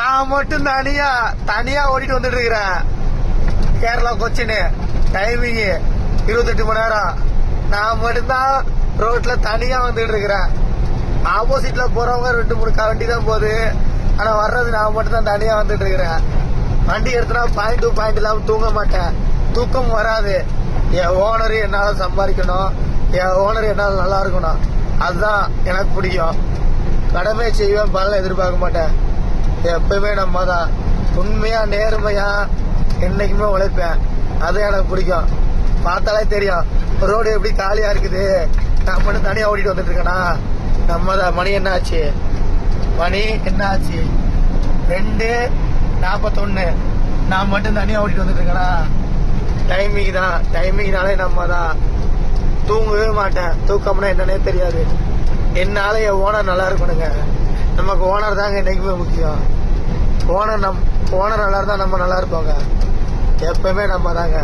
நான் மட்டும் தனியா ஓடிட்டு வந்துட்டு இருக்கிறேன். கேரளா கொச்சின் டைமிங் 28 மணி நேரம். நான் மட்டும்தான் ரோட்ல தனியா வந்துட்டு இருக்கிறேன். ஆப்போசிட்ல போறவங்க 2-3 வண்டி தான் போகுது. ஆனா வர்றது நான் மட்டும் தான் தனியா வந்துட்டு இருக்கிறேன். வண்டி எடுத்தனா பாயிண்ட் டு பாயிண்ட் இல்லாம தூங்க மாட்டேன். தூக்கம் வராது. என் ஓனர் என்னால சம்பாதிக்கணும், என் ஓனர் என்னால நல்லா இருக்கணும், அதுதான் எனக்கு பிடிக்கும். கடமை செய்வேன், பலன் எதிர்பார்க்க மாட்டேன். எப்பயுமே நம்ம தான் உண்மையா நேர்மையா என்னைக்குமே உழைப்பேன். அது எனக்கு பிடிக்கும். பார்த்தாலே தெரியும் ரோடு எப்படி காலியா இருக்குது. நான் மட்டும் தனியா ஓடிட்டு வந்துட்டு இருக்கேனா? நம்ம தான். மணி என்ன ஆச்சு? 2:41. நான் மட்டும் தனியா ஓடிட்டு வந்துட்டு இருக்கேனா? டைமிங் தான். டைமிங்னாலே நம்ம தான். தூங்கவே மாட்டேன். தூக்கம்னா என்னன்னே தெரியாது. என்னால என் ஓனர் நல்லா இருக்கணுங்க. நமக்கு ஓனர் தாங்க என்னைக்குமே முக்கியம். ஓனர் நல்லா இருந்தா நம்ம நல்லா இருப்போங்க. எப்பவுமே நம்ம தாங்க.